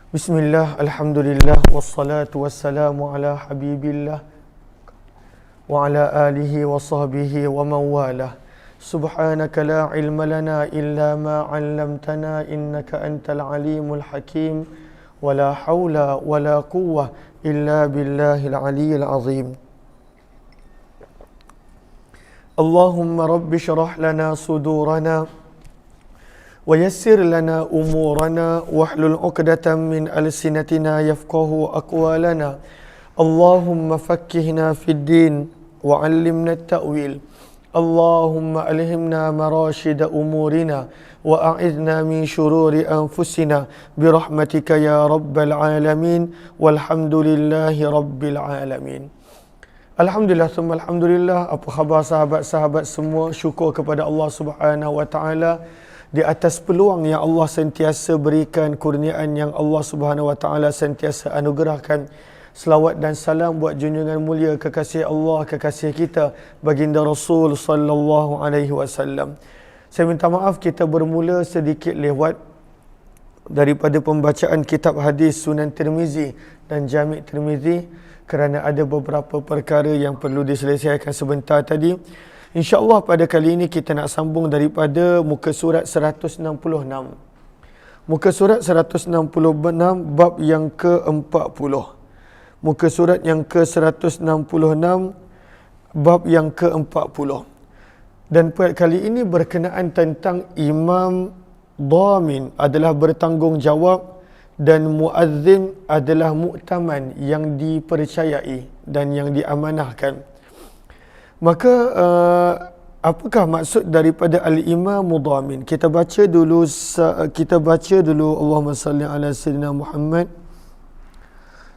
Bismillah, alhamdulillah, wassalatu wassalamu ala habibillah wa ala alihi wa sahbihi wa man walah. Subhanaka la ilma lana illa ma 'allamtana innaka antal alimul hakim wa la hawla wa la quwwah illa billahil aliyyil azim. Allahumma rabbi shrah lana sudurana ويسر لنا أمورنا واحلل عقدة من ألسنتنا يفقه أقوالنا اللهم فكهنا في الدين وعلمنا التأويل اللهم ألهمنا مراشد أمورنا وأعذنا من شرور أنفسنا برحمتك يا رب العالمين والحمد لله رب العالمين. Alhamdulillah, summa alhamdulillah. Apa khabar sahabat-sahabat semua? Syukur kepada Allah Subhanahu wa taala di atas peluang yang Allah sentiasa berikan, kurniaan yang Allah Subhanahu wa taala sentiasa anugerahkan. Selawat dan salam buat junjungan mulia kekasih Allah, kekasih kita, baginda Rasul sallallahu alaihi wasallam. Saya minta maaf kita bermula sedikit lewat daripada pembacaan kitab hadis Sunan Tirmizi dan Jami' Tirmizi kerana ada beberapa perkara yang perlu diselesaikan sebentar tadi. InsyaAllah pada kali ini kita nak sambung daripada muka surat 166. Muka surat 166 bab yang ke-40. Muka surat yang ke-166 bab yang ke-40. Dan kali ini berkenaan tentang imam dhamin adalah bertanggungjawab dan muazzin adalah mu'taman yang dipercayai dan yang diamanahkan. Maka apakah maksud daripada al-imam dhamin? Kita baca dulu Allahumma salli ala sayyidina Muhammad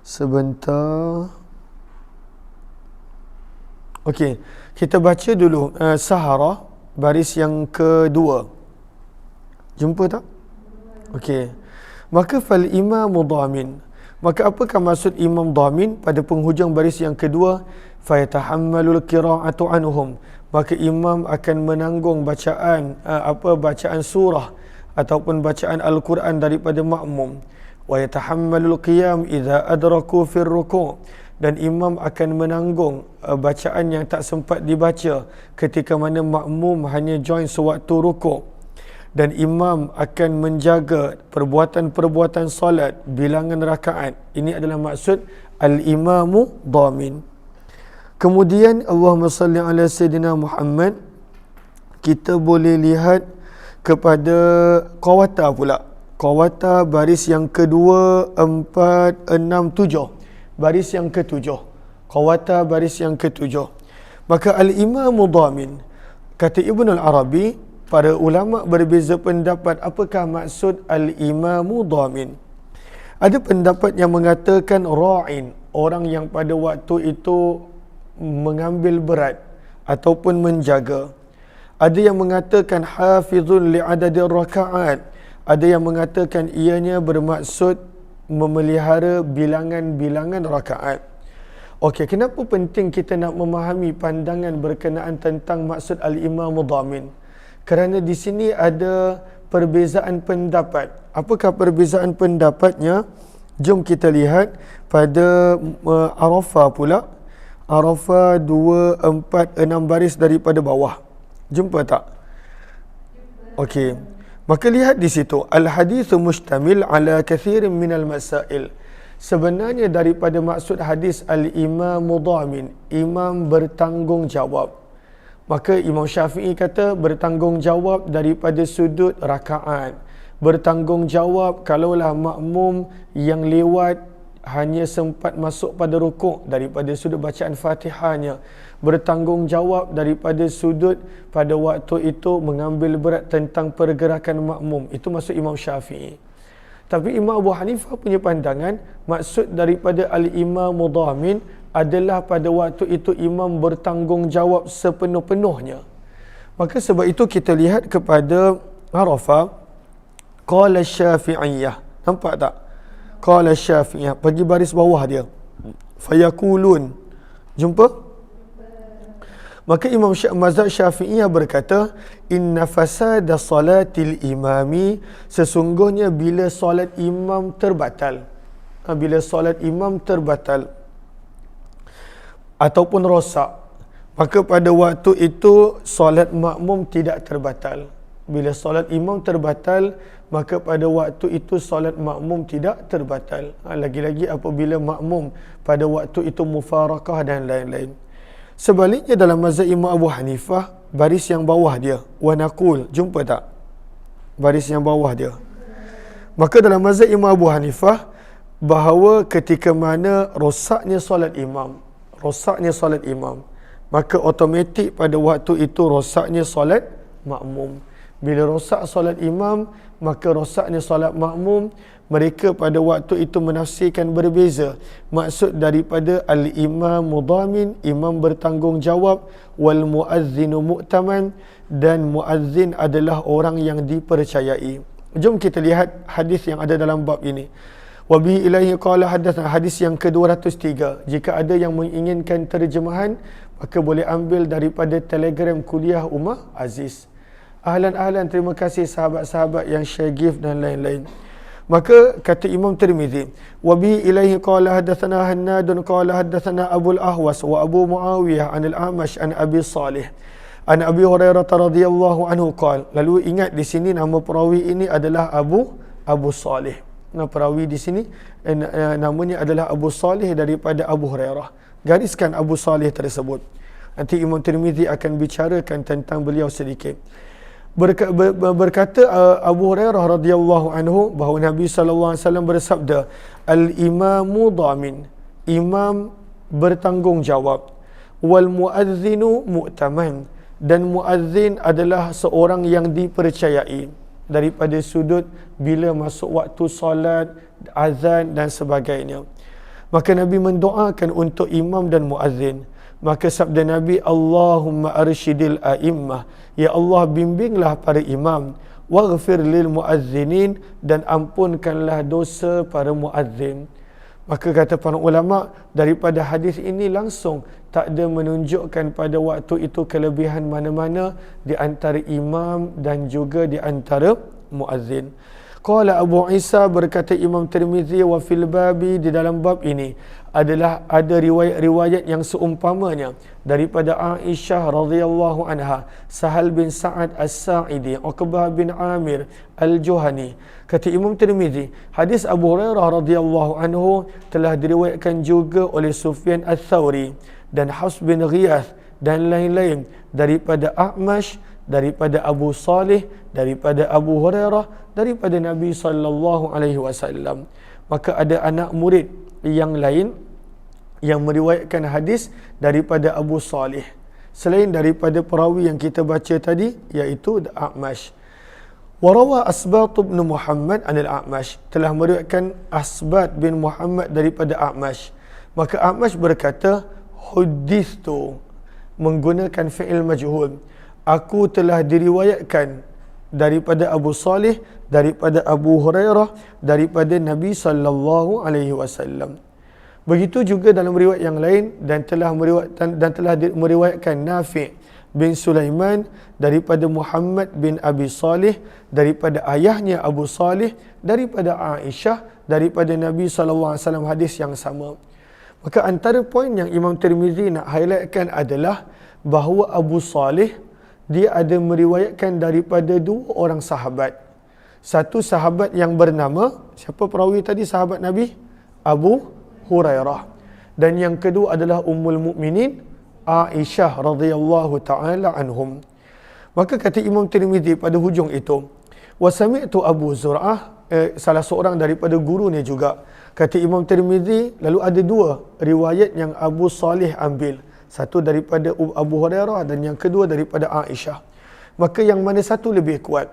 sebentar. Okey, kita baca dulu Sahara baris yang kedua. Jumpa tak? Okey. Maka fal imam dhamin. Maka apakah maksud imam dhamin pada penghujung baris yang kedua? Fayatahammalul qira'atu anhum. Maka imam akan menanggung bacaan bacaan surah ataupun bacaan al-Quran daripada makmum. Wa yatahammalul qiyam idza adraku fir ruku'. Dan imam akan menanggung bacaan yang tak sempat dibaca ketika mana makmum hanya join sewaktu rukuk. Dan imam akan menjaga perbuatan-perbuatan solat, bilangan rakaat. Ini adalah maksud al-imamu dhamin. Kemudian Allahumma salli ala sayyidina Muhammad, kita boleh lihat kepada qawata pula. Qawata baris yang kedua, 4, 6, 7. Baris yang ketujuh. Qawata baris yang ketujuh. Maka al-imamu dhamin, kata Ibn al-Arabi, para ulama berbeza pendapat apakah maksud al-imamu dhamin. Ada pendapat yang mengatakan ra'in, orang yang pada waktu itu mengambil berat ataupun menjaga. Ada yang mengatakan hafizun li'adadir raka'at. Ada yang mengatakan ianya bermaksud memelihara bilangan-bilangan rakaat. Okey, kenapa penting kita nak memahami pandangan berkenaan tentang maksud al-imam dhamin? Kerana di sini ada perbezaan pendapat. Apakah perbezaan pendapatnya? Jom kita lihat pada Arafah pula. Arafah 2, 4, 6 baris daripada bawah. Jumpa tak? Okey. Maka lihat di situ. Al-hadithu mustamil ala kathirin minal masail. Sebenarnya daripada maksud hadis al-imamu dhamin, imam bertanggungjawab. Maka Imam Syafi'i kata bertanggungjawab daripada sudut rakaat. Bertanggungjawab kalaulah makmum yang lewat hanya sempat masuk pada rukuk daripada sudut bacaan Fatihahnya. Bertanggungjawab daripada sudut pada waktu itu mengambil berat tentang pergerakan makmum. Itu maksud Imam Syafi'i. Tapi Imam Abu Hanifah punya pandangan, maksud daripada al-imam dhamin adalah pada waktu itu imam bertanggungjawab sepenuh-penuhnya. Maka sebab itu kita lihat kepada Arafah, qala Syafi'iyah. Nampak tak? Qala Syafi'iyah. Pergi baris bawah dia. Fayaqulun. Jumpa? Maka mazhab Syafi'iyah berkata, inna fasada salatil imami, sesungguhnya bila solat imam terbatal, bila solat imam terbatal ataupun rosak, maka pada waktu itu solat makmum tidak terbatal. Bila solat imam terbatal, maka pada waktu itu solat makmum tidak terbatal. Lagi-lagi apabila makmum pada waktu itu mufarakah dan lain-lain. Sebaliknya dalam mazhab Imam Abu Hanifah, baris yang bawah dia, wa naqul, jumpa tak? Baris yang bawah dia. Maka dalam mazhab Imam Abu Hanifah, bahawa ketika mana rosaknya solat imam, maka automatik pada waktu itu rosaknya solat makmum. Bila rosak solat imam, maka rosaknya solat makmum. Mereka pada waktu itu menafsirkan berbeza. Maksud daripada al-imam mudhamin, imam bertanggungjawab, wal muazzinu mu'taman, dan muazzin adalah orang yang dipercayai. Jom kita lihat hadis yang ada dalam bab ini. Wa bihi ilaihi qala hadatsana, hadis yang ke-203. Jika ada yang menginginkan terjemahan, maka boleh ambil daripada Telegram kuliah Ummah Aziz. Ahlan, terima kasih sahabat-sahabat yang share gift dan lain-lain. Maka kata Imam Tirmizi, wa bihi ilaihi qala hadatsana Hannadun qala hadatsana Abu al-Ahwas wa Abu Muawiyah an al-A'mash an Abi Salih an Abi Hurairah radhiyallahu anhu qala. Lalu ingat di sini nama perawi ini adalah Abu Salih. Perawi di sini namanya adalah Abu Salih daripada Abu Hurairah. Gariskan Abu Salih tersebut. Nanti Imam Tirmizi akan bicarakan tentang beliau sedikit. Berkata Abu Hurairah radhiyallahu anhu bahawa Nabi sallallahu alaihi wasallam bersabda, al-imamu dhamin, imam bertanggungjawab, wal muazzinu mu'taman, dan muazzin adalah seorang yang dipercayai daripada sudut bila masuk waktu solat, azan dan sebagainya. Maka Nabi mendoakan untuk imam dan muazzin. Maka sabda Nabi, Allahumma arsyidil a'immah, ya Allah bimbinglah para imam, waghfir lil muazzinin, dan ampunkanlah dosa para muazzin. Maka kata para ulama, daripada hadis ini langsung tak ada menunjukkan pada waktu itu kelebihan mana-mana di antara imam dan juga di antara muazzin. Qala Abu Isa, berkata Imam Tirmizi, wa fil babi, di dalam bab ini adalah ada riwayat-riwayat yang seumpamanya daripada Aisyah radhiyallahu anha, Sahal bin Sa'ad As-Sa'idi, Uqbah bin Amir Al-Juhani. Kata Imam Tirmizi, hadis Abu Hurairah radhiyallahu anhu telah diriwayatkan juga oleh Sufyan Ats-Tsauri dan Hafs bin Ghiyath dan lain-lain daripada A'mash, daripada Abu Salih, daripada Abu Hurairah, daripada Nabi sallallahu alaihi wasallam. Maka ada anak murid yang lain yang meriwayatkan hadis daripada Abu Salih selain daripada perawi yang kita baca tadi, iaitu A'mash. Warawa Asbat bin Muhammad anil A'mash, telah meriwayatkan Asbat bin Muhammad daripada A'mash. Maka A'mash berkata, hudithtu, menggunakan fi'il majhul, aku telah diriwayatkan daripada Abu Salih, daripada Abu Hurairah, daripada Nabi sallallahu alaihi wasallam. Begitu juga dalam riwayat yang lain, dan telah meriwayatkan Nafi' bin Sulaiman daripada Muhammad bin Abi Salih, daripada ayahnya Abu Salih, daripada Aisyah, daripada Nabi sallallahu alaihi wasallam, hadis yang sama. Maka antara poin yang Imam Tirmizi nak highlightkan adalah bahawa Abu Salih dia ada meriwayatkan daripada dua orang sahabat. Satu sahabat yang bernama, siapa perawi tadi sahabat Nabi? Abu Hurairah. Dan yang kedua adalah Ummul Mukminin Aisyah radhiyallahu taala anhum. Maka kata Imam Tirmizi pada hujung itu, wa sami'tu Abu Zur'ah, salah seorang daripada gurunya juga. Kata Imam Tirmizi, lalu ada dua riwayat yang Abu Salih ambil. Satu daripada Abu Hurairah dan yang kedua daripada Aisyah. Maka yang mana satu lebih kuat?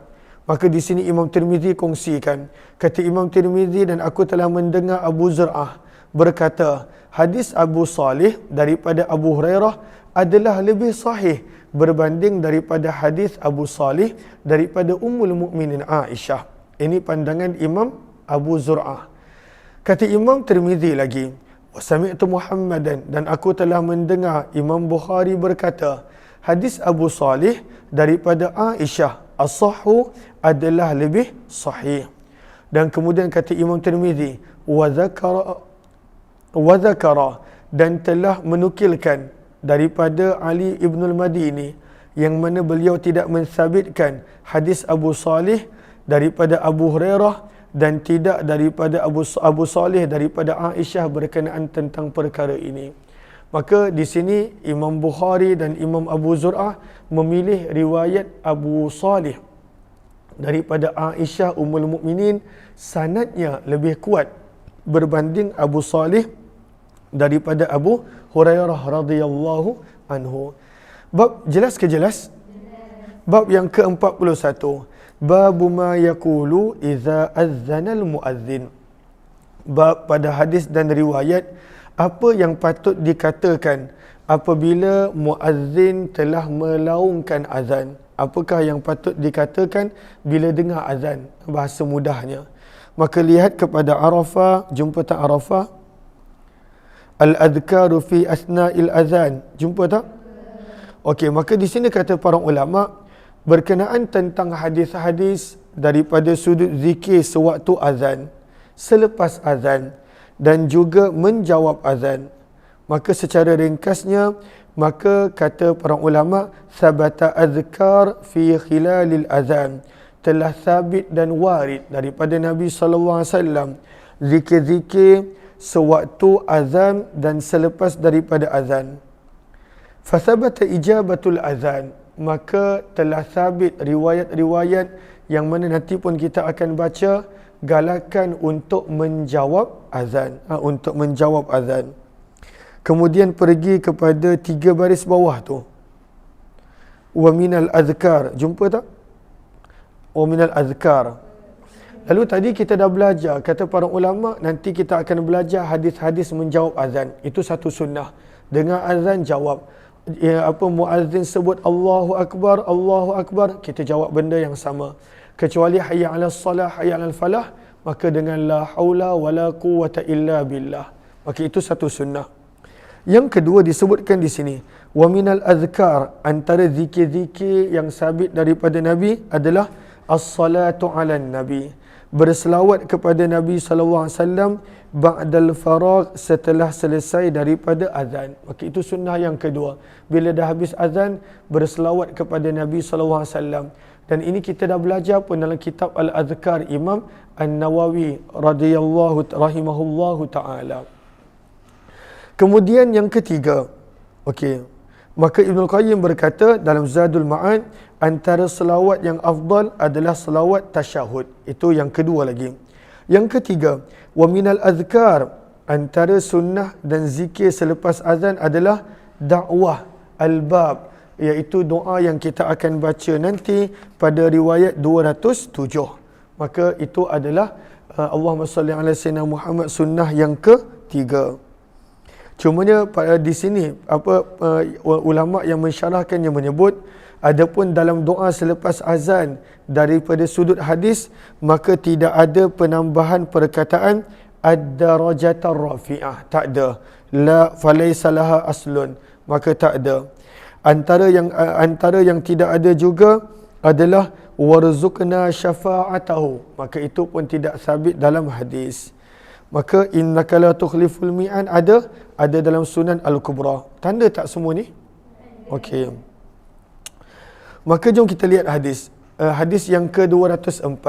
Maka di sini Imam Tirmizi kongsikan. Kata Imam Tirmizi, dan aku telah mendengar Abu Zur'ah berkata, hadis Abu Salih daripada Abu Hurairah adalah lebih sahih berbanding daripada hadis Abu Salih daripada Ummul Mukminin Aisyah. Ini pandangan Imam Abu Zur'ah. Kata Imam Tirmizi lagi, wa sami'tu Muhammadan, dan aku telah mendengar Imam Bukhari berkata, hadis Abu Salih daripada Aisyah, as-sahhu adalah lebih sahih. Dan kemudian kata Imam Tirmizi, wa zakara, dan telah menukilkan daripada Ali ibn al-Madini, yang mana beliau tidak mensabitkan hadis Abu Salih daripada Abu Hurairah dan tidak daripada Abu Salih daripada Aisyah berkenaan tentang perkara ini. Maka di sini Imam Bukhari dan Imam Abu Zur'ah memilih riwayat Abu Salih daripada Aisyah Ummul Mukminin, sanadnya lebih kuat berbanding Abu Salih daripada Abu Hurairah radhiyallahu anhu. Bab jelas ke jelas? Bab yang ke-41. Babu ma yaqulu idza azzana al-muazzin. Bab pada hadis dan riwayat apa yang patut dikatakan apabila muazzin telah melaungkan azan. Apakah yang patut dikatakan bila dengar azan? Bahasa mudahnya. Maka lihat kepada Arafah, jumpa tak Arafah? Al-adhkaru fi asna'il azan. Jumpa tak? Okey, maka di sini kata para ulama berkenaan tentang hadis-hadis daripada sudut zikir sewaktu azan, selepas azan dan juga menjawab azan. Maka secara ringkasnya, maka kata para ulama, sabata azkar fi khilalil azan, telah sabit dan warid daripada Nabi SAW zikir-zikir sewaktu azan dan selepas daripada azan. Fasabata ijabatul azan, maka telah sabit riwayat-riwayat yang mana nanti pun kita akan baca galakan untuk menjawab azan, untuk menjawab azan. Kemudian pergi kepada 3 baris bawah tu. Wa minal azkar, jumpa tak? Wa minal azkar. Lalu tadi kita dah belajar, kata para ulama, nanti kita akan belajar hadis-hadis menjawab azan. Itu satu sunnah. Dengar azan, jawab. Muazzin sebut Allahu Akbar, kita jawab benda yang sama. Kecuali hayya 'alas salah, hayya 'alal falah, maka dengan la haula wala quwwata illa billah. Maka itu satu sunnah. Yang kedua disebutkan di sini, wa minal azkar, antara zikir-zikir yang sabit daripada Nabi adalah as-salatu 'alan nabi, berselawat kepada Nabi SAW ba'dal faragh, setelah selesai daripada azan. Maka itu sunnah yang kedua. Bila dah habis azan, berselawat kepada Nabi SAW. Dan ini kita dah belajar pun dalam kitab Al-Azkar Imam An-Nawawi rahimahullahu ta'ala. Kemudian yang ketiga, okey, maka Ibnul Qayyim berkata dalam Zadul Ma'ad, antara selawat yang afdal adalah selawat tasyahud. Itu yang kedua lagi. Yang ketiga, wa minal azkar, antara sunnah dan zikir selepas azan adalah dakwah al-bab, iaitu doa yang kita akan baca nanti pada riwayat 207. Maka itu adalah Allahumma salli ala sayyidina Muhammad, sunnah yang ketiga. Cumanya pada di sini ulama yang mensyarahkannya menyebut, adapun dalam doa selepas azan daripada sudut hadis, maka tidak ada penambahan perkataan ad-darajatar rafi'ah, tak ada. La falaysa laha aslun, maka tak ada. Antara yang tidak ada juga adalah warzuqna syafa'atahu, maka itu pun tidak sabit dalam hadis. Maka innaka la tukhliful mi'an ada dalam Sunan Al-Kubra. Tanda tak semua ni? Okey. Maka jom kita lihat hadis. Hadis yang ke-204.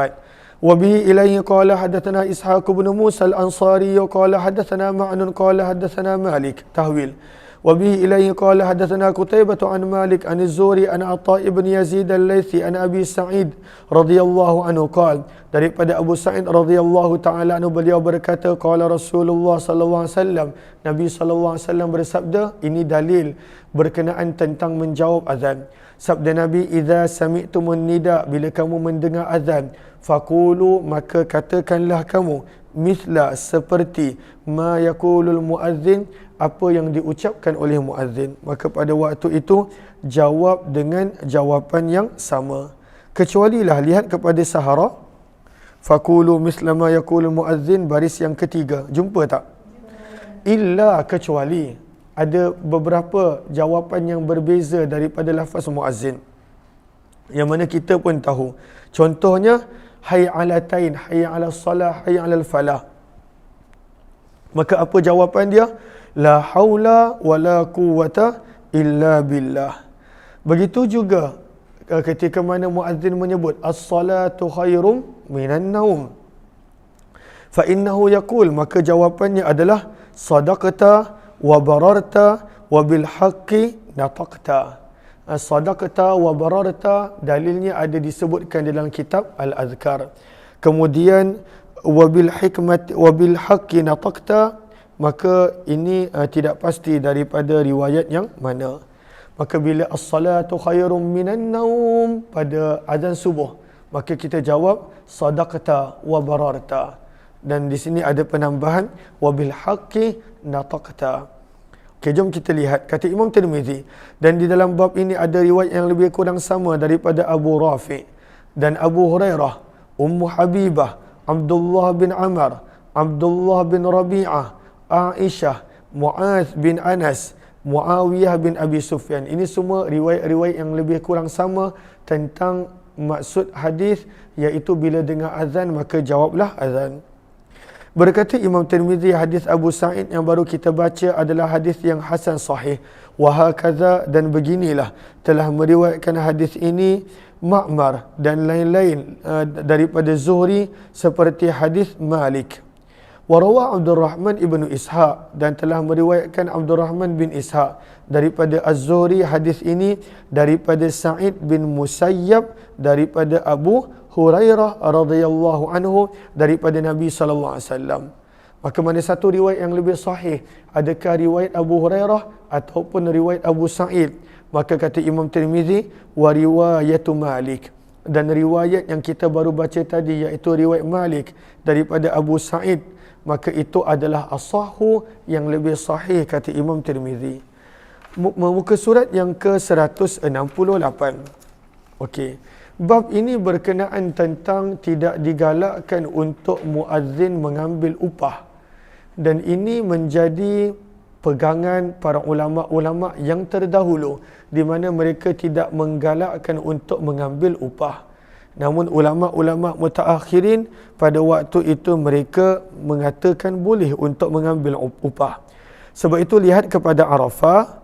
Wa bihi ilaihi qala hadatsana Ishaq bin Musa al-Ansari qala hadatsana Ma'nun qala hadatsana Malik. Tahwil. Wa bihi ilaihi qala hadatsana Qutaibah an Malik an Az-Zuhri an Atha ibn Yazid al-Laitsi an Abi Sa'id radhiyallahu anhu qala, daripada Abu Sa'id radhiyallahu taala anhu, beliau berkata, qala Rasulullah sallallahu alaihi wasallam, Nabi sallallahu alaihi wasallam bersabda, ini dalil berkenaan tentang menjawab azan. Sabda Nabi, idza sami'tumun nida, bila kamu mendengar azan, faqulu, maka katakanlah kamu, misla, seperti ma yaqulul muazzin, apa yang diucapkan oleh muazzin. Maka pada waktu itu jawab dengan jawapan yang sama. Kecualilah lihat kepada Sahara, faqulu misla ma yaqulul muazzin, baris yang ketiga. Jumpa tak? illa kecuali ada beberapa jawapan yang berbeza daripada lafaz muazzin yang mana kita pun tahu. Contohnya hayya 'alatain, hayya 'alas salah, hayya 'alal falah. Maka apa jawapan dia? La haula wala quwwata illa billah. Begitu juga ketika mana muazzin menyebut as-salatu khairum minan naum, fa innahu yaqul, maka jawapannya adalah sadaqta wa bararta wa bil haqqi nataqta. Sadaqta wa bararta, dalilnya ada disebutkan dalam kitab Al-Azkar. Kemudian wabil hikmat wabil haqqi nataqta, maka ini tidak pasti daripada riwayat yang mana. Maka bila as-salatu khairum minan naum pada azan subuh, maka kita jawab sadaqta wa bararta. Dan di sini ada penambahan wabil haqqi nataqta. Okey, jom kita lihat kata Imam Tirmizi, dan di dalam bab ini ada riwayat yang lebih kurang sama daripada Abu Rafi dan Abu Hurairah, Ummu Habibah, Abdullah bin Amr, Abdullah bin Rabi'ah, Aisyah, Mu'adz bin Anas, Muawiyah bin Abi Sufyan. Ini semua riwayat-riwayat yang lebih kurang sama tentang maksud hadis, iaitu bila dengar azan maka jawablah azan. Berkata Imam Tirmizi, hadis Abu Sa'id yang baru kita baca adalah hadis yang hasan sahih. Wa hakaza, dan beginilah telah meriwayatkan hadis ini Ma'mar dan lain-lain daripada Zuhri seperti hadis Malik. Warawa Abdurrahman ibnu Ishaq, dan telah meriwayatkan Abdurrahman bin Ishaq daripada Az-Zuhri hadis ini daripada Sa'id bin Musayyab daripada Abu Hurairah radhiyallahu anhu daripada Nabi sallallahu alaihi wasallam. Maka mana satu riwayat yang lebih sahih? Adakah riwayat Abu Hurairah ataupun riwayat Abu Sa'id? Maka kata Imam Tirmizi, wa riwayatu Malik, dan riwayat yang kita baru baca tadi iaitu riwayat Malik daripada Abu Sa'id, maka itu adalah as-sahhu, yang lebih sahih kata Imam Tirmizi. Muka surat yang ke-168. Okey. Bab ini berkenaan tentang tidak digalakkan untuk muazzin mengambil upah. Dan ini menjadi pegangan para ulama-ulama yang terdahulu, di mana mereka tidak menggalakkan untuk mengambil upah. Namun ulama-ulama mutaakhirin pada waktu itu mereka mengatakan boleh untuk mengambil upah. Sebab itu lihat kepada Arafah,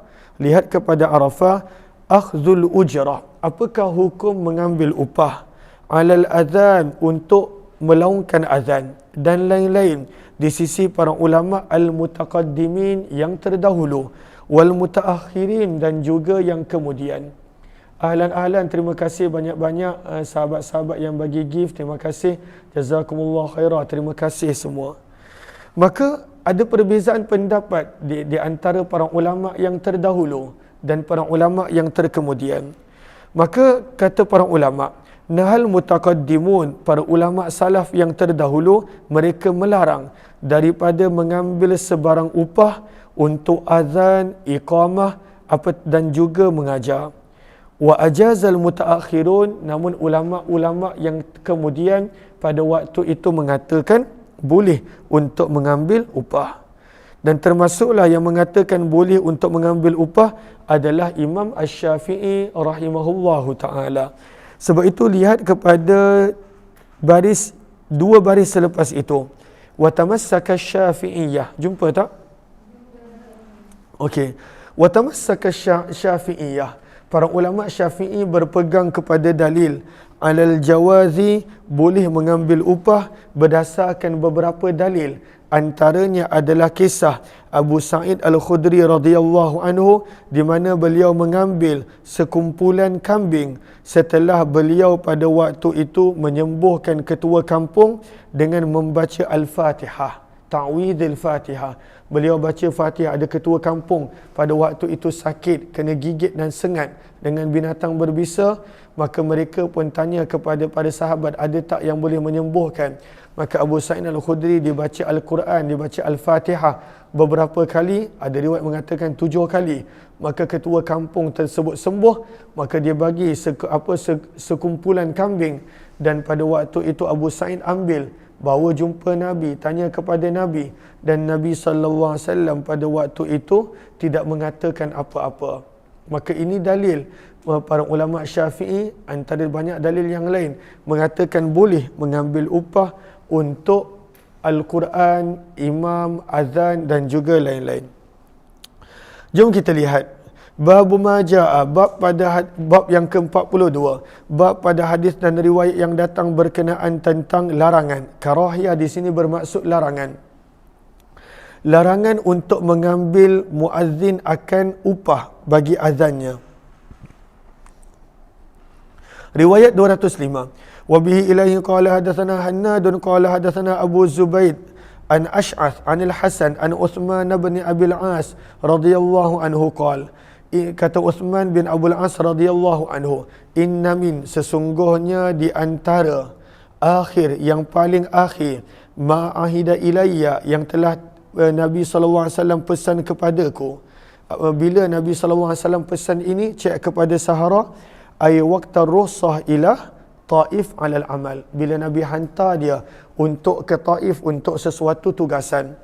akhdhul ujrah, apakah hukum mengambil upah, alal azan, untuk melaungkan azan, dan lain-lain di sisi para ulama al-mutaqaddimin yang terdahulu, wal mutaakhirin, dan juga yang kemudian. Ahlan, terima kasih banyak-banyak sahabat-sahabat yang bagi gift. Terima kasih, jazakumullah khairah, terima kasih semua. Maka ada perbezaan pendapat di antara para ulama yang terdahulu dan para ulama yang terkemudian. Maka kata para ulama, nahal mutaqaddimun, para ulama salaf yang terdahulu, mereka melarang daripada mengambil sebarang upah untuk azan, iqamah, dan juga mengajar. Wa ajazal mutaakhirun, namun ulama-ulama yang kemudian pada waktu itu mengatakan boleh untuk mengambil upah. Dan termasuklah yang mengatakan boleh untuk mengambil upah adalah Imam Asy-Syafi'i rahimahullahu taala. Sebab itu lihat kepada dua baris selepas itu. Wa tamassaka Syafi'iyah. Jumpa tak? Okey. Wa tamassaka Syafi'iyah. Para ulama Syafi'i berpegang kepada dalil alal jawazi, boleh mengambil upah berdasarkan beberapa dalil. Antaranya adalah kisah Abu Sa'id Al-Khudri radhiyallahu anhu, di mana beliau mengambil sekumpulan kambing setelah beliau pada waktu itu menyembuhkan ketua kampung dengan membaca Al-Fatihah, ta'widz Al-Fatihah. Beliau baca Fatihah. Ada ketua kampung pada waktu itu sakit, kena gigit dan sengat dengan binatang berbisa, maka mereka pun tanya kepada para sahabat, ada tak yang boleh menyembuhkan? Maka Abu Sa'id Al-Khudri dibaca Al-Quran, dibaca Al-Fatihah beberapa kali, ada riwayat mengatakan 7 kali. Maka ketua kampung tersebut sembuh, maka dia bagi sekumpulan kambing, dan pada waktu itu Abu Sa'id ambil bawa jumpa Nabi, tanya kepada Nabi, dan Nabi SAW pada waktu itu tidak mengatakan apa-apa. Maka ini dalil para ulama Syafi'i antara banyak dalil yang lain mengatakan boleh mengambil upah untuk Al-Quran, imam, azan dan juga lain-lain. Jom kita lihat bab majaa, bab yang ke-42, bab pada hadis dan riwayat yang datang berkenaan tentang larangan. Karahiyah di sini bermaksud larangan. Larangan untuk mengambil muazzin akan upah bagi azannya. Riwayat 205. Wa bihi ilaihi qala hadatsana Hannadun qala hadatsana Abu Zubaid an Ash'ath anil Hasan an Uthman bin Abil As radhiyallahu anhu qala, kata Uthman bin Abil As radhiyallahu anhu, inna min, sesungguhnya di antara akhir yang paling akhir, ma'ahida ilayya, yang telah Nabi SAW pesan kepadaku. Bila Nabi SAW pesan ini, cek kepada Sahara, ay waqta russah ila Taif alal amal, bila Nabi hantar dia untuk ke Taif untuk sesuatu tugasan.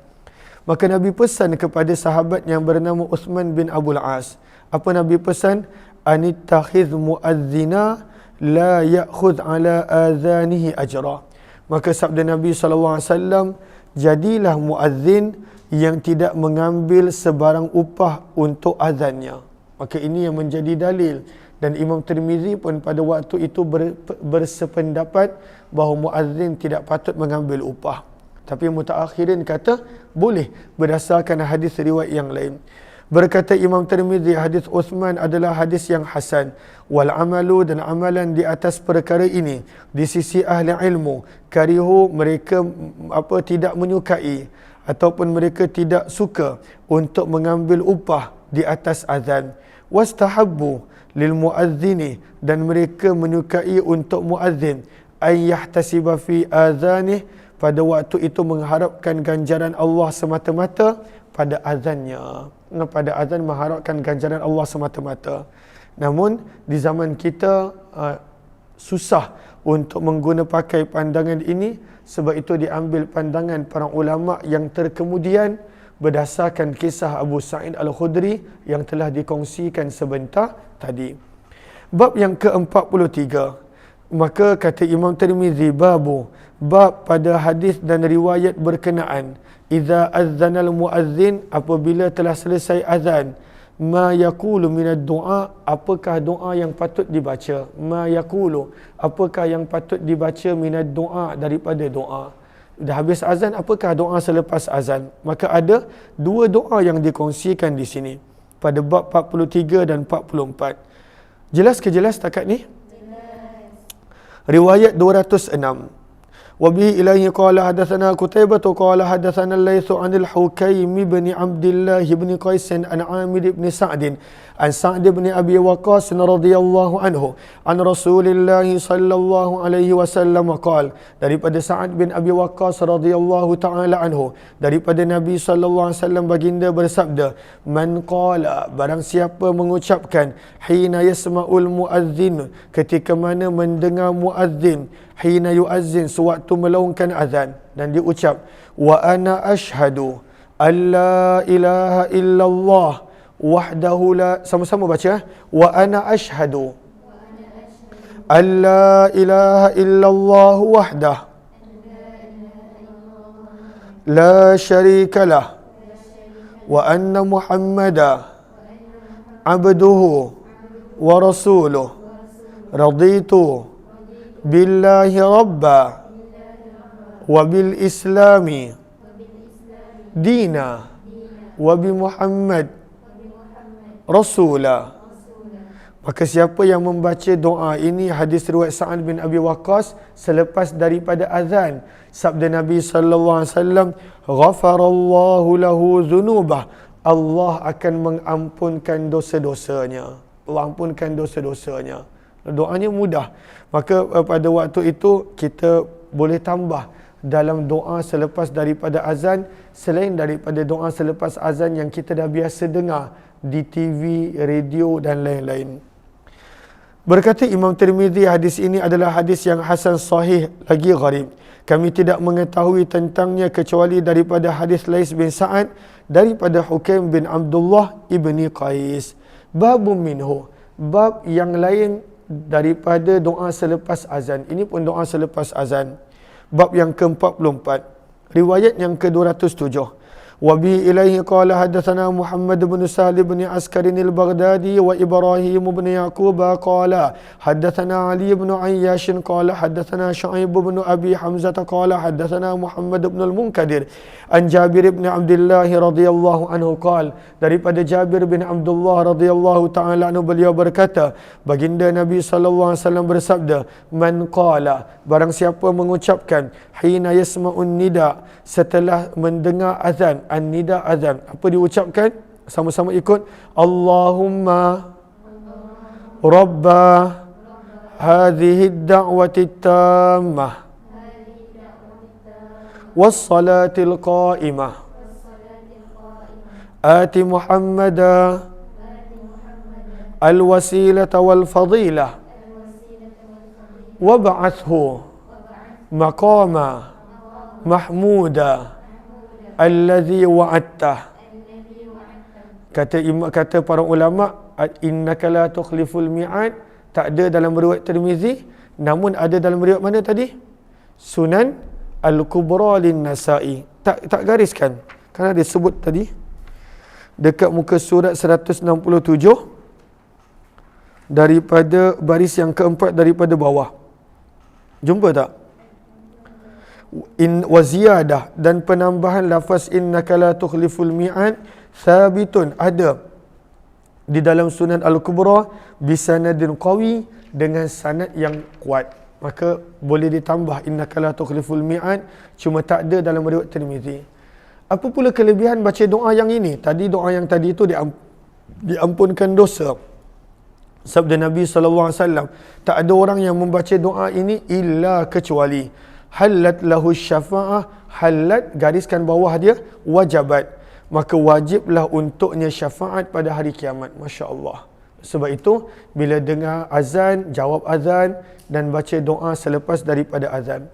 Maka Nabi pesan kepada sahabat yang bernama Uthman bin Abul As. Apa Nabi pesan? Anittakhidh muazzina la ya'khudh ala adhanihi ajra. Maka sabda Nabi SAW, jadilah muazzin yang tidak mengambil sebarang upah untuk azannya. Maka ini yang menjadi dalil. Dan Imam Tirmizi pun pada waktu itu bersependapat bahawa muazzin tidak patut mengambil upah. Tapi mutaakhirin kata boleh berdasarkan hadis riwayat yang lain. Berkata Imam Tirmizi, hadis Uthman adalah hadis yang hasan. Wal amalu, dan amalan di atas perkara ini di sisi ahli ilmu, karihu, mereka tidak menyukai ataupun mereka tidak suka untuk mengambil upah di atas azan. Wastahabbu lil muazzini, dan mereka menyukai untuk muazzin ay yahtasiba fi azanih, pada waktu itu mengharapkan ganjaran Allah semata-mata pada azannya. Pada azan mengharapkan ganjaran Allah semata-mata. Namun di zaman kita susah untuk mengguna pakai pandangan ini, sebab itu diambil pandangan para ulama yang terkemudian berdasarkan kisah Abu Sa'id Al-Khudri yang telah dikongsikan sebentar tadi. Bab yang ke-43. Maka kata Imam Tirmizi, bab pada hadis dan riwayat berkenaan, idza azzanal muazzin, apabila telah selesai azan, ma yaqulu minad du'a, apakah doa yang patut dibaca? Ma yaqulu, apakah yang patut dibaca minad du'a, daripada doa. Dah habis azan, apakah doa selepas azan? Maka ada dua doa yang dikongsikan di sini pada bab 43 dan 44. Jelas ke jelas takat ni? Riwayat 206. Wa bihi ilaihi qala hadatsana Qutaibah qala hadatsana Laits 'anil Hukaim bin Abdullah bin Qais an Amir bin Sa'd an Sa'd bin Abi Waqqas radhiyallahu anhu an Rasulillah sallallahu alaihi wasallam qala, daripada Sa'd bin Abi Waqqas radhiyallahu taala anhu, daripada Nabi sallallahu alaihi wasallam baginda bersabda, man qala, barang siapa mengucapkan, hina yasma'ul muazzin, ketika mana mendengar muazzin, hina yuazzin, sewaktu melaungkan azan, dan dia ucap, wa ana ashhadu alla ilaha illallah wahdahu la, sama-sama baca, wa ana ashhadu alla ilaha illallah wahdah la syarika lah wa anna muhammada abduhu wa rasuluh raditu billahi rabba wa bil islami dina wa bi Muhammad rasulah. Maka siapa yang membaca doa ini, hadis riwayat Sa'ad bin Abi Waqqas, selepas daripada azan, sabda Nabi sallallahu alaihi wasallam, ghafarallahu lahu dzunubah, Allah akan mengampunkan dosa-dosanya. Allah ampunkan dosa-dosanya. Doanya mudah. Maka pada waktu itu kita boleh tambah dalam doa selepas daripada azan, selain daripada doa selepas azan yang kita dah biasa dengar di TV, radio dan lain-lain. Berkata Imam Tirmizi, hadis ini adalah hadis yang hasan sahih lagi gharib. Kami tidak mengetahui tentangnya kecuali daripada hadis Lais bin Sa'ad daripada Hukaim bin Abdullah ibni Qais. Babun minhu, bab yang lain daripada doa selepas azan. Ini pun doa selepas azan. Bab yang ke-44. Riwayat yang ke-207. وبه إليه قال حدثنا محمد بن سهل بن عسكر البغدادي وإبراهيم بن يعقوب قال حدثنا علي بن عياش قال حدثنا شعيب بن أبي حمزة قال حدثنا محمد بن المنكدر عن جابر بن عبد الله رضي الله عنه قال daripada Jabir bin Abdullah radhiyallahu taala anhu, beliau berkata, baginda Nabi sallallahu alaihi wasallam bersabda, man qala, barang siapa mengucapkan, hina yasma'un nida, setelah mendengar azan, an-nida azan, apa diucapkan? Sama-sama ikut, Allahumma rabba hadhihi ad-da'wati at-tammah was-salatil qa'imah آتِ محمدا الوسيلة والفضيلة وابعثه مقاما محمودا الذي وعدته. Kata para ulama, innaka la tukhliful mi'ad, tak ada dalam riwayat Tirmizi, namun ada dalam riwayat mana tadi? Sunan Al-Kubra lin-Nasa'i. Tak gariskan, kerana disebut tadi dekat muka surat 167 daripada baris yang keempat daripada bawah. Jumpa tak? In waziyadah, dan penambahan lafaz innaka la tukhliful mi'ad thabitun, ada di dalam Sunan Al-Kubra bisanadin qawi, dengan sanad yang kuat. Maka boleh ditambah innaka la tukhliful mi'ad, cuma tak ada dalam riwayat Tirmizi. Apa pula kelebihan baca doa yang ini? Tadi doa yang tadi itu diampunkan dosa. Sabda Nabi SAW, tak ada orang yang membaca doa ini illa kecuali halat lahu syafa'ah, halat, gariskan bawah dia, wajabat, maka wajiblah untuknya syafaat pada hari kiamat. Masya Allah. Sebab itu, bila dengar azan, jawab azan dan baca doa selepas daripada azan.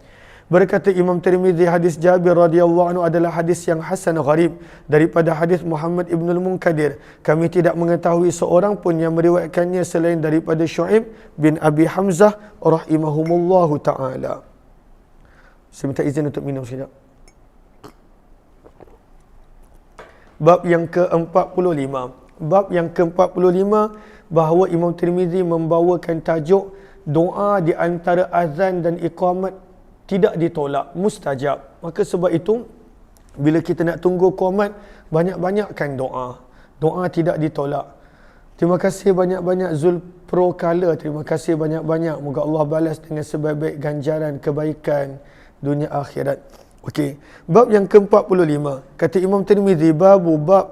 Berkata Imam Tirmizi, hadis Jabir radhiyallahu anhu adalah hadis yang hasan gharib daripada hadis Muhammad ibn al-Munkadir. Kami tidak mengetahui seorang pun yang meriwayatkannya selain daripada Syu'aib bin Abi Hamzah rahimahumullahu ta'ala. Saya minta izin untuk minum sekejap. Bab yang ke-45. Bab yang ke-45, bahawa Imam Tirmizi membawakan tajuk doa di antara azan dan iqamat tidak ditolak, mustajab. Maka sebab itu, bila kita nak tunggu qomat, banyak-banyakkan doa. Doa tidak ditolak. Terima kasih banyak-banyak Zulpro Color. Terima kasih banyak-banyak. Moga Allah balas dengan sebaik-baik ganjaran kebaikan dunia akhirat. Okey. Bab yang ke-45. Kata Imam Tirmizi, bab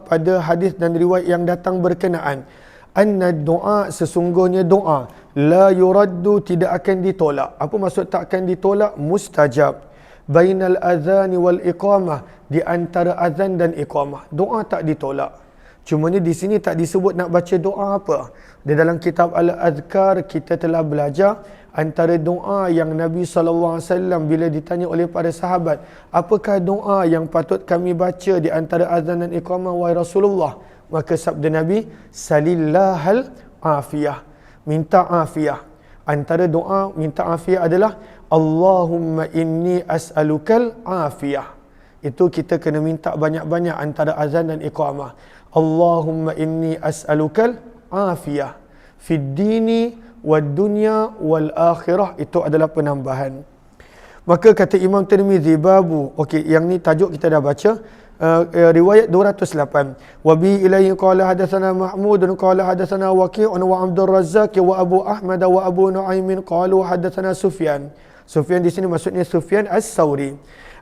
pada hadis dan riwayat yang datang berkenaan. Anna doa, sesungguhnya doa, la yuraddu, tidak akan ditolak. Apa maksud tak akan ditolak? Mustajab. Bainal azani wal iqamah, di antara azan dan iqamah. Doa tak ditolak. Cuma ni di sini tak disebut nak baca doa apa. Di dalam kitab Al-Azkar kita telah belajar antara doa yang Nabi SAW bila ditanya oleh para sahabat, apakah doa yang patut kami baca di antara azan dan iqamah wahai Rasulullah? Maka sabda Nabi, salillahal afiyah, minta afiyah. Antara doa minta afiyah adalah Allahumma inni as'alukal afiyah. Itu kita kena minta banyak-banyak antara azan dan iqamah. Allahumma inni as'alukal afiyah fid dini wad dunya wal akhirah. Itu adalah penambahan. Maka kata Imam Tirmizi, babu, okey, yang ni tajuk kita dah baca. Riwayat 208. Wa bi ilaihi qala hadatsana Mahmud qala hadatsana Waqi'un wa Abdul Razzaq wa Abu Ahmad wa Abu Nu'aim qalu hadatsana Sufyan. Sufyan di sini maksudnya Sufyan As-Sauri.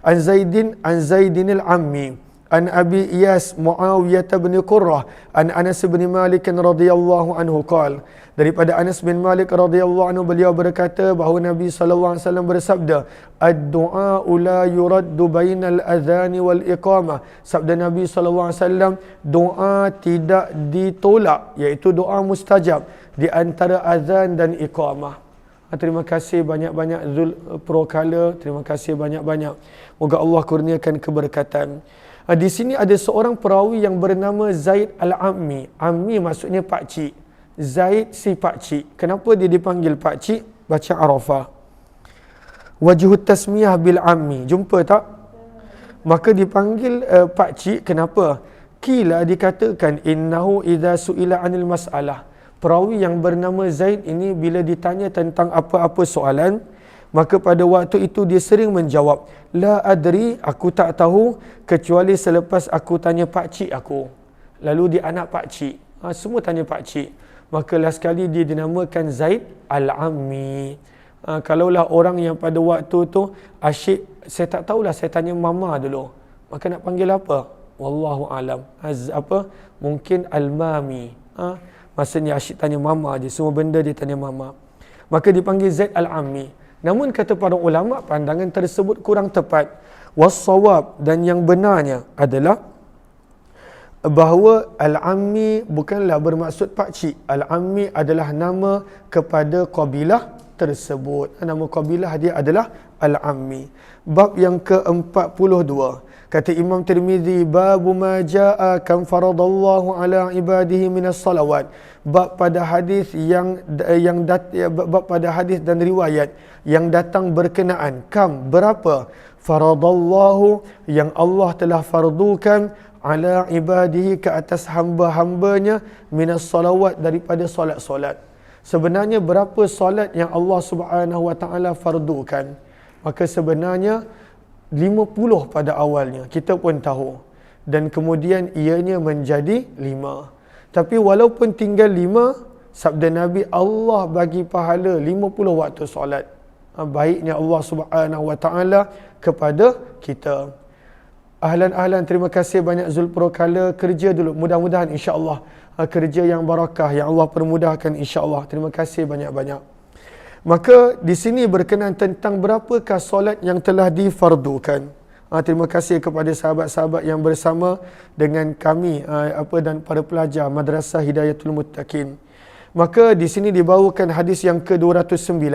An Zaidin al-Ammi an Abi Iyas Muawiyah bin Qurrah an Anas bin Malik radhiyallahu anhu qala, daripada Anas bin Malik radhiyallahu anhu, beliau berkata bahawa Nabi sallallahu alaihi wasallam bersabda, ad-du'a la yuraddu bainal adhan wal iqamah. Sabda Nabi sallallahu alaihi wasallam, doa tidak ditolak, iaitu doa mustajab di antara azan dan iqamah. Terima kasih banyak-banyak Zul Pro Color, terima kasih banyak-banyak. Moga Allah kurniakan keberkatan. Di sini ada seorang perawi yang bernama Zaid Al-Ammi. Ammi maksudnya pakcik. Zaid si pakcik. Kenapa dia dipanggil pakcik? Baca Arafah. Wajhut tasmiyah bil ammi. Jumpa tak? Maka dipanggil pakcik kenapa? Kila dikatakan innahu idza su'ila 'anil mas'alah. Perawi yang bernama Zaid ini bila ditanya tentang apa-apa soalan, maka pada waktu itu dia sering menjawab, la adri, aku tak tahu kecuali selepas aku tanya pakcik aku. Lalu dia anak pakcik. Semua tanya pakcik. Maka last kali dia dinamakan Zaid Al-Ammi. Kalaulah orang yang pada waktu tu asyik, saya tak tahulah, saya tanya mama dulu. Maka nak panggil apa? Wallahu alam. Mungkin Al-Mami. Maksudnya asyik tanya mama je, semua benda dia tanya mama. Maka dipanggil Zaid Al-Ammi. Namun kata para ulama, pandangan tersebut kurang tepat. Was-sawab, dan yang benarnya adalah bahawa Al-Ammi bukanlah bermaksud pakcik. Al-Ammi adalah nama kepada kabilah tersebut. Nama kabilah dia adalah Al-Ammi. Bab yang ke-42. Kata Imam Tirmizi, babu ma jaa kam faradallahu ala ibadihi minas salawat. Bab pada hadis bab pada hadis dan riwayat yang datang berkenaan kam, berapa, faradallahu, yang Allah telah fardukan, ala ibadihi, ke atas hamba-hambanya, minas salawat, daripada solat-solat. Sebenarnya berapa solat yang Allah Subhanahu wa taala fardukan? Maka sebenarnya 50 pada awalnya, kita pun tahu. Dan kemudian ianya menjadi 5. Tapi walaupun tinggal 5, sabda Nabi, Allah bagi pahala 50 waktu solat. Baiknya Allah Subhanahu wa taala kepada kita. Ahlan, terima kasih banyak Zulpro Color. Kerja dulu, mudah-mudahan insya-Allah kerja yang barakah, yang Allah permudahkan insya-Allah. Terima kasih banyak-banyak. Maka di sini berkenaan tentang berapakah solat yang telah difardukan. Terima kasih kepada sahabat-sahabat yang bersama dengan kami dan para pelajar Madrasah Hidayatul Muttaqin. Maka di sini dibawakan hadis yang ke-209.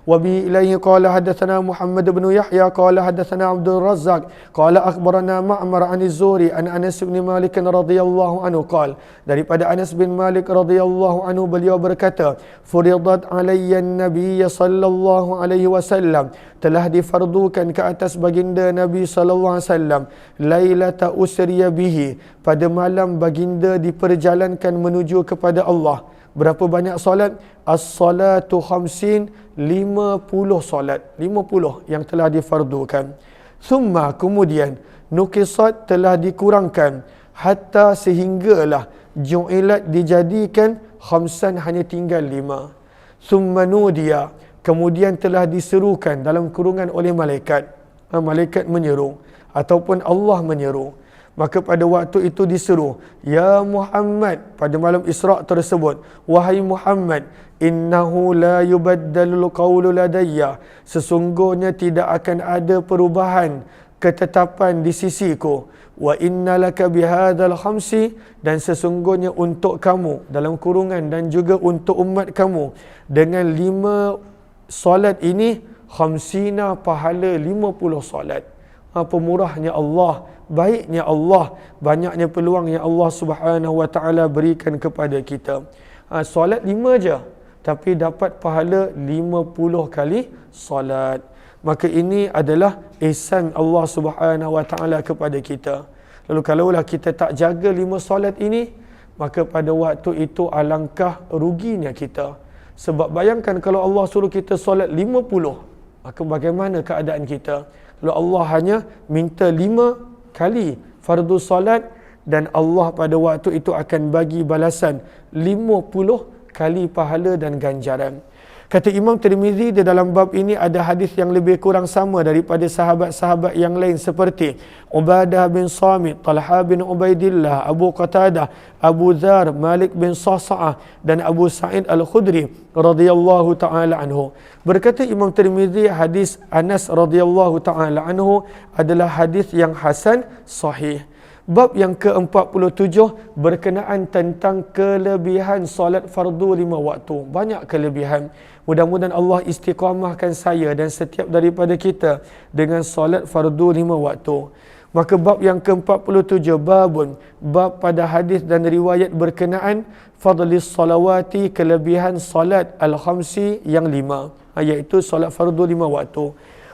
Wa bi ilaihi qala hadatsana Muhammad bin Yahya qala hadatsana Abdul Razzaq qala akhbarana Ma'mar an Az-Zuhri an Anas bin Malik radhiyallahu anhu qala, daripada Anas bin Malik radhiyallahu anhu beliau berkata, furidat alayya an-nabiy sallallahu alaihi wasallam, telah difardukan ke atas baginda Nabi sallallahu alaihi wasallam, lailata usriya bihi, pada malam baginda diperjalankan menuju kepada Allah. Berapa banyak solat? As-salatu khamsin, 50 solat. 50 yang telah difardukan. Thumma, kemudian, nukisat, telah dikurangkan. Hatta, sehinggalah, ju'ilat, dijadikan, khamsan, hanya tinggal 5. Thumma nudiya, kemudian telah diserukan dalam kurungan oleh malaikat. Malaikat menyeru, ataupun Allah menyeru. Maka pada waktu itu diseru, ya Muhammad, pada malam Isra' tersebut, wahai Muhammad, innahu la yubaddalul qawlu ladayya, sesungguhnya tidak akan ada perubahan ketetapan di sisiku, wa innalaka bihadzal khamsi, dan sesungguhnya untuk kamu dalam kurungan dan juga untuk umat kamu dengan 5 solat ini, khamsina, pahala 50 solat. Pemurahnya Allah, baiknya Allah, banyaknya peluang yang Allah Subhanahu wa taala berikan kepada kita. Solat 5 je, tapi dapat pahala 50 kali solat. Maka ini adalah ihsan Allah Subhanahu wa taala kepada kita. Lalu kalaulah kita tak jaga 5 solat ini, maka pada waktu itu alangkah ruginya kita. Sebab bayangkan kalau Allah suruh kita solat 50, maka bagaimana keadaan kita? Lalu Allah hanya minta 5 kali fardu solat, dan Allah pada waktu itu akan bagi balasan 50 kali pahala dan ganjaran. Kata Imam Tirmizi, di dalam bab ini ada hadis yang lebih kurang sama daripada sahabat-sahabat yang lain seperti Ubadah bin Samit, Talha bin Ubaidillah, Abu Qatadah, Abu Dzar, Malik bin Sa'sa'ah dan Abu Sa'id Al-Khudri radhiyallahu taala anhu. Berkata Imam Tirmizi, hadis Anas radhiyallahu taala anhu adalah hadis yang hasan sahih. Bab yang ke-47 berkenaan tentang kelebihan solat fardu 5 waktu. Banyak kelebihan. Mudah-mudahan Allah istiqamahkan saya dan setiap daripada kita dengan solat fardu 5 waktu. Maka bab yang ke-47, bab pada hadis dan riwayat berkenaan fadlis salawati, kelebihan solat al-khamsi yang 5, iaitu solat fardu 5 waktu.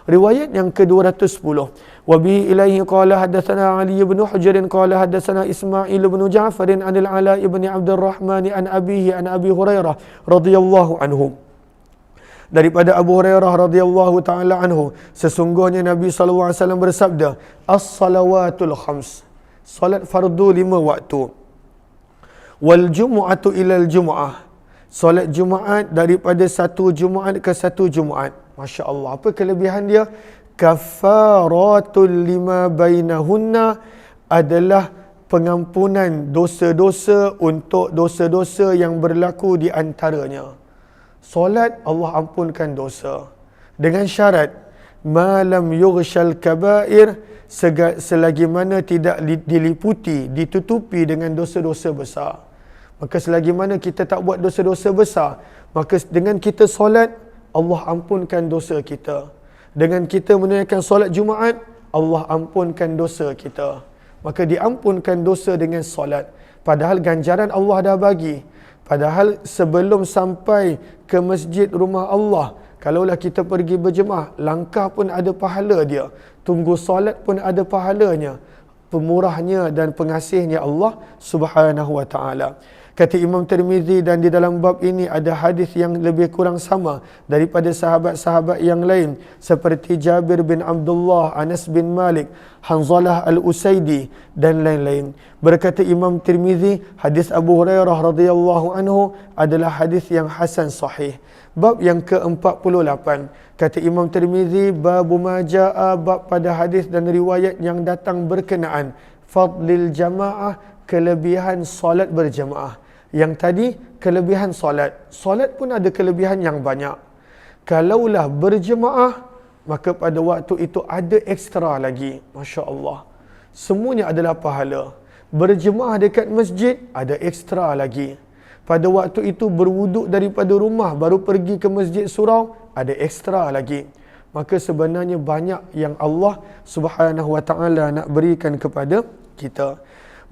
Riwayat yang ke-210. Wa bi ilaihi qala hadatsana Ali bin Hujr qala hadatsana Ismail bin Ja'far an al-Ala ibn Abdurrahman an abihi an Abi Hurairah radhiyallahu anhu. Daripada Abu Hurairah radhiyallahu taala anhu, sesungguhnya Nabi sallallahu alaihi wasallam bersabda, as-salawatul khams, salat fardu 5 waktu. Wal jumu'atu ilal jumu'ah, solat Jumaat daripada satu Jumaat ke satu Jumaat. Masya Allah, apa kelebihan dia? Kafaratul lima bainahunna, adalah pengampunan dosa-dosa untuk dosa-dosa yang berlaku di antaranya. Solat Allah ampunkan dosa dengan syarat malam yughshal kabair, selagi mana tidak diliputi, ditutupi dengan dosa-dosa besar. Maka selagi mana kita tak buat dosa-dosa besar, maka dengan kita solat Allah ampunkan dosa kita. Dengan kita menunaikan solat Jumaat, Allah ampunkan dosa kita. Maka diampunkan dosa dengan solat. Padahal ganjaran Allah dah bagi. Padahal sebelum sampai ke masjid rumah Allah, kalaulah kita pergi berjemaah, langkah pun ada pahala dia. Tunggu solat pun ada pahalanya. Pemurahnya dan pengasihnya Allah Subhanahu wa taala. Kata Imam Tirmizi, dan di dalam bab ini ada hadis yang lebih kurang sama daripada sahabat-sahabat yang lain seperti Jabir bin Abdullah, Anas bin Malik, Hanzalah Al-Usaidi dan lain-lain. Berkata Imam Tirmizi, hadis Abu Hurairah radhiyallahu anhu adalah hadis yang hasan sahih. Bab yang ke-48, kata Imam Tirmizi, babu ma jaa, bab pada hadis dan riwayat yang datang berkenaan fadlil jamaah, kelebihan solat berjemaah. Yang tadi kelebihan solat. Solat pun ada kelebihan yang banyak. Kalaulah berjemaah, maka pada waktu itu ada ekstra lagi. Masya Allah. Semuanya adalah pahala. Berjemaah dekat masjid, ada ekstra lagi. Pada waktu itu berwuduk daripada rumah, baru pergi ke masjid surau, ada ekstra lagi. Maka sebenarnya banyak yang Allah Subhanahu wa taala nak berikan kepada kita.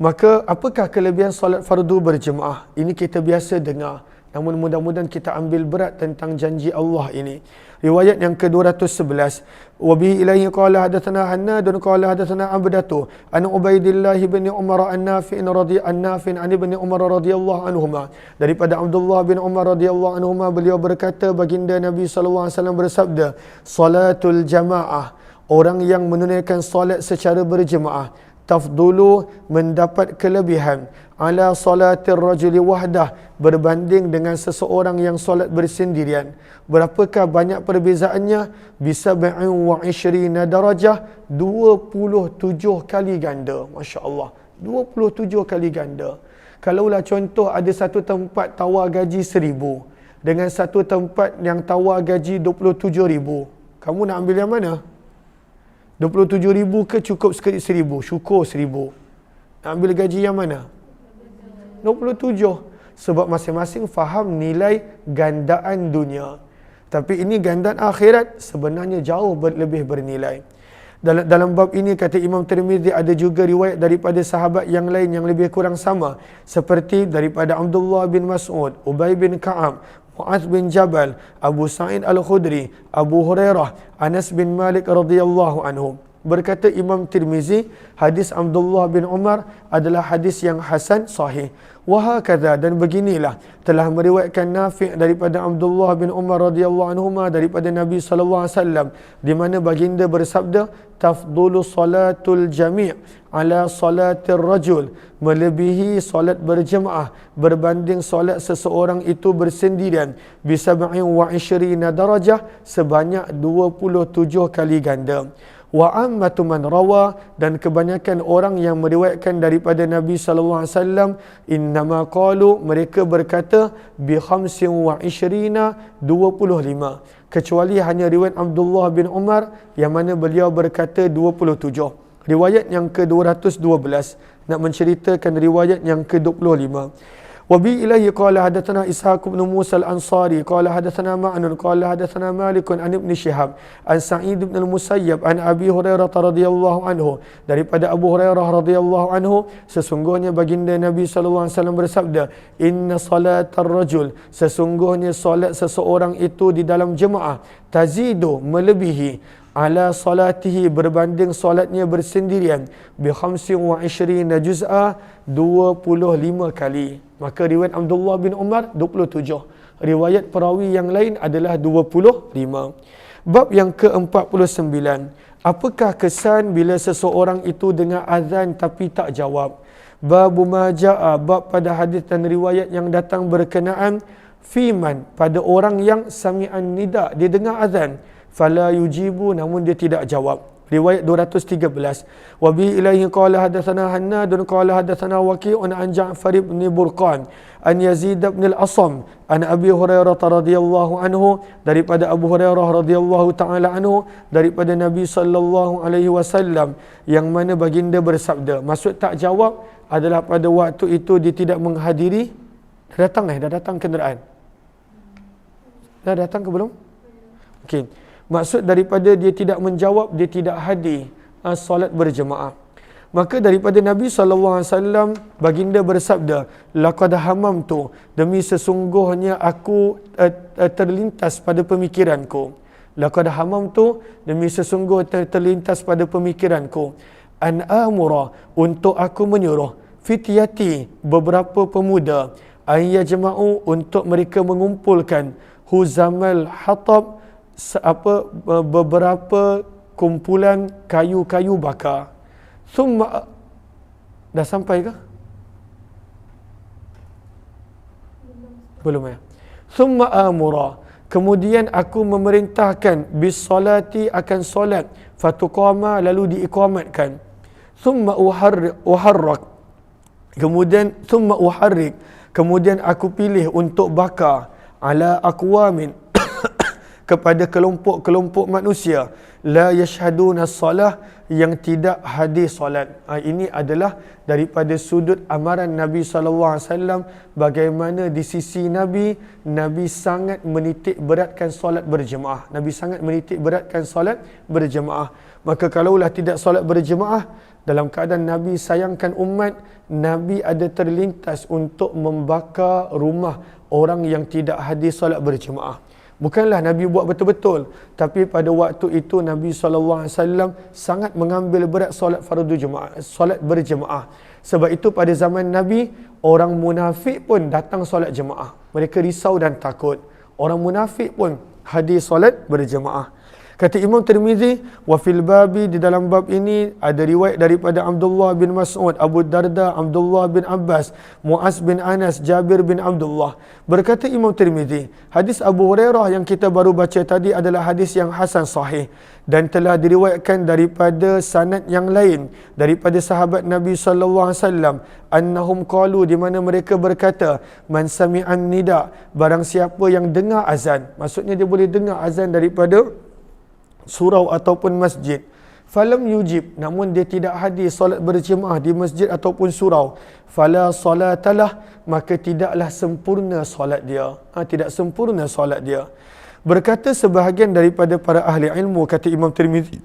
Maka apakah kelebihan solat fardu berjemaah? Ini kita biasa dengar. Namun mudah-mudahan kita ambil berat tentang janji Allah ini. Riwayat yang ke-211. Wa bihi ilaihi qala hadatsana Hannadun qala hadatsana Abdatu an Ubaidillah bin Umar an-Nafi'in an ibni Umar radhiyallahu anhuma. Daripada Abdullah bin Umar radhiyallahu anhuma, beliau berkata, baginda Nabi sallallahu alaihi wasallam bersabda, salatul jamaah, orang yang menunaikan solat secara berjemaah, tafdulu, mendapat kelebihan, ala salatir rajuli wahdah, berbanding dengan seseorang yang solat bersendirian. Berapakah banyak perbezaannya? Bisa wa 20 darajah, 27 kali ganda. Masya Allah, 27 kali ganda. Kalaulah contoh ada satu tempat tawar gaji 1,000 dengan satu tempat yang tawar gaji 27,000, kamu nak ambil yang mana? 27,000 ke cukup sekali 1,000? Syukur 1,000. Nak ambil gaji yang mana? 27. Sebab masing-masing faham nilai gandaan dunia. Tapi ini gandaan akhirat sebenarnya jauh lebih bernilai. Dalam bab ini kata Imam Tirmizi, ada juga riwayat daripada sahabat yang lain yang lebih kurang sama. Seperti daripada Abdullah bin Mas'ud, Ubay bin Ka'ab, Mu'adz bin Jabal, Abu Sa'id Al-Khudri, Abu Hurairah, Anas bin Malik radhiyallahu anhu. Berkata Imam Tirmizi, hadis Abdullah bin Umar adalah hadis yang hasan sahih. Wahakadha, dan beginilah telah meriwayatkan Nafi' daripada Abdullah bin Umar radhiyallahu anhuma daripada Nabi sallallahu alaihi wasallam, di mana baginda bersabda, tafdulu salatul jami' ala salatir rajul, melebihi solat berjemaah berbanding solat seseorang itu bersendirian, bisab'in wa 20 darajah, sebanyak 27 kali ganda. Wa ammatu man rawa, dan kebanyakan orang yang meriwayatkan daripada Nabi sallallahu alaihi wasallam, innama qalu, mereka berkata, bi 25, 25, kecuali hanya riwayat Abdullah bin Umar yang mana beliau berkata 27. Riwayat yang ke-212 nak menceritakan riwayat yang ke-25. Wabi ilahi qala hadatsana Ishaq bin Musa al-Ansari qala hadatsana Ma'nun qala hadatsana Malik an Ibn Shihab an Sa'id bin al-Musayyab an Abi Hurairah radhiyallahu anhu, daripada Abu Hurairah radhiyallahu anhu, sesungguhnya baginda Nabi sallallahu alaihi wasallam bersabda, inna salatar rajul, sesungguhnya solat seseorang itu di dalam jemaah, tazidu, melebihi, ala salatihi, berbanding solatnya bersendirian, bi 25 juz'ah, 25 kali. Maka riwayat Abdullah bin Umar 27, riwayat perawi yang lain adalah 25. Bab yang ke-49, apakah kesan bila seseorang itu dengar azan tapi tak jawab? Babu ma jaa, bab pada hadis dan riwayat yang datang berkenaan fiman, pada orang yang sami'an nida, dia dengar azan, fala yujibu, namun dia tidak jawab. Riwayat 213. Wa bi ilaihi qala hadatsana Hannadun qala hadatsana Waqi'un an Ja'far ibn Burqan an Yazid ibn al-Asam an Abi Hurairah radhiyallahu anhu, daripada Abu Hurairah radhiyallahu taala anhu, daripada Nabi sallallahu alaihi wasallam, yang mana baginda bersabda, maksud tak jawab adalah pada waktu itu dia tidak menghadiri. Dah datang kenderaan. Dah datang ke belum? Okey. Maksud daripada dia tidak menjawab, dia tidak hadir solat berjemaah. Maka daripada Nabi SAW, baginda bersabda, laqad hamamtu, demi sesungguhnya aku terlintas pada pemikiranku. Laqad hamamtu, demi sesungguhnya terlintas pada pemikiranku. An amura, untuk aku menyuruh, fityati, beberapa pemuda, an yajma'u, untuk mereka mengumpulkan, huzamal hatab, beberapa kumpulan kayu-kayu bakar. Thumma, dah sampai ke? Belum ya? Thumma amura, kemudian aku memerintahkan, bis salati, akan solat, fatuqama, lalu diiqamatkan. Thumma uharrak, kemudian thumma uharrik, kemudian aku pilih untuk bakar, ala aqwamin, kepada kelompok-kelompok manusia, la yashhaduna salah, yang tidak hadir solat. Ini adalah daripada sudut amaran Nabi SAW, bagaimana di sisi Nabi sangat menitik beratkan solat berjemaah. Nabi sangat menitik beratkan solat berjemaah. Maka kalaulah tidak solat berjemaah, dalam keadaan Nabi sayangkan umat, Nabi ada terlintas untuk membakar rumah orang yang tidak hadir solat berjemaah. Bukanlah Nabi buat betul-betul, tapi pada waktu itu Nabi SAW sangat mengambil berat solat fardu jemaah, solat berjemaah. Sebab itu pada zaman Nabi, orang munafik pun datang solat jemaah. Mereka risau dan takut. Orang munafik pun hadir solat berjemaah. Kata Imam Tirmizi, wa fil babi, di dalam bab ini ada riwayat daripada Abdullah bin Mas'ud, Abu Darda, Abdullah bin Abbas, Muaz bin Anas, Jabir bin Abdullah. Berkata Imam Tirmizi, hadis Abu Hurairah yang kita baru baca tadi adalah hadis yang hasan sahih dan telah diriwayatkan daripada sanad yang lain daripada sahabat Nabi sallallahu alaihi wasallam, annahum qalu, di mana mereka berkata, man sami'an nida, barang siapa yang dengar azan, maksudnya dia boleh dengar azan daripada surau ataupun masjid, falam yujib, namun dia tidak hadir solat berjemaah di masjid ataupun surau, fala salatalah, maka tidaklah sempurna solat dia. Tidak sempurna solat dia. Berkata sebahagian daripada para ahli ilmu, kata Imam Tirmizi,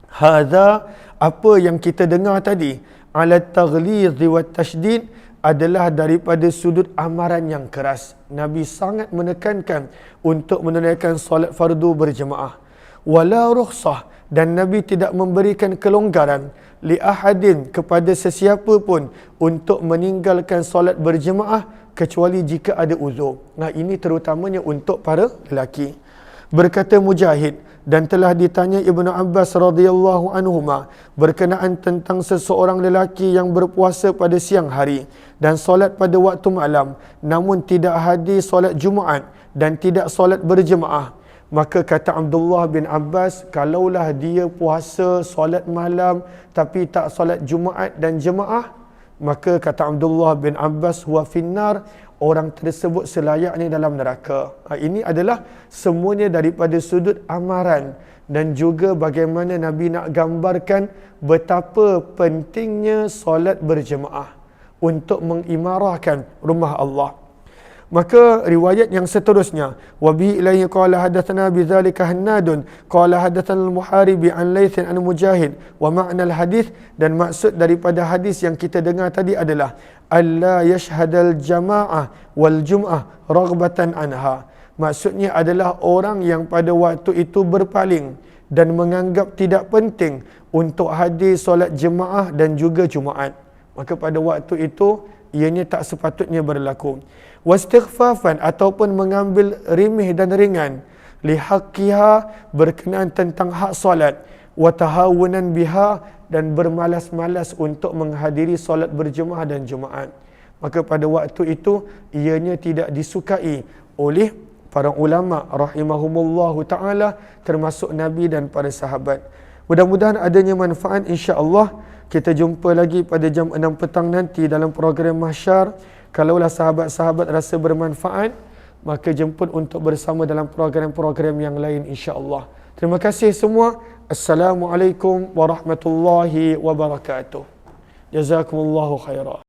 hadza, apa yang kita dengar tadi, ala taghlidh wa tasydid, adalah daripada sudut amaran yang keras. Nabi sangat menekankan untuk menunaikan solat fardu berjemaah. wala rukhsah, dan Nabi tidak memberikan kelonggaran li ahadin kepada sesiapa pun untuk meninggalkan solat berjemaah kecuali jika ada uzur. Nah, ini terutamanya untuk para lelaki. Berkata Mujahid, dan telah ditanya Ibnu Abbas radhiyallahu anhuma berkenaan tentang seseorang lelaki yang berpuasa pada siang hari dan solat pada waktu malam, namun tidak hadir solat Jumaat dan tidak solat berjemaah. Maka kata Abdullah bin Abbas, kalaulah dia puasa solat malam tapi tak solat Jumaat dan jemaah, maka kata Abdullah bin Abbas, huwa finnar, orang tersebut selayaknya dalam neraka. Ini adalah semuanya daripada sudut amaran dan juga bagaimana Nabi nak gambarkan betapa pentingnya solat berjemaah untuk mengimarahkan rumah Allah. Maka riwayat yang seterusnya, wa bi ilaihi qala hadatsana bidzalika Hannadun qala hadatsana al-Muharibi an Laitsin an Mujahid, wa ma'na al-hadis, dan maksud daripada hadis yang kita dengar tadi adalah alla yashhadal jamaah wal jum'ah raghbatan anha. Maksudnya adalah orang yang pada waktu itu berpaling dan menganggap tidak penting untuk hadir solat jemaah dan juga Jumaat. Maka pada waktu itu ianya tak sepatutnya berlaku. Wastighfafan, ataupun mengambil remeh dan ringan, lihaqqiha, berkenaan tentang hak solat, wa tahawunan biha, dan bermalas-malas untuk menghadiri solat berjemaah dan Jumaat. Maka pada waktu itu ianya tidak disukai oleh para ulama rahimahumullahu taala, termasuk Nabi dan para sahabat. Mudah-mudahan adanya manfaat, insya-Allah. Kita jumpa lagi pada jam 6 petang nanti dalam program Mahsyar. Kalaulah sahabat-sahabat rasa bermanfaat, maka jemput untuk bersama dalam program-program yang lain, insya-Allah. Terima kasih semua. Assalamualaikum warahmatullahi wabarakatuh. Jazakumullahu khairan.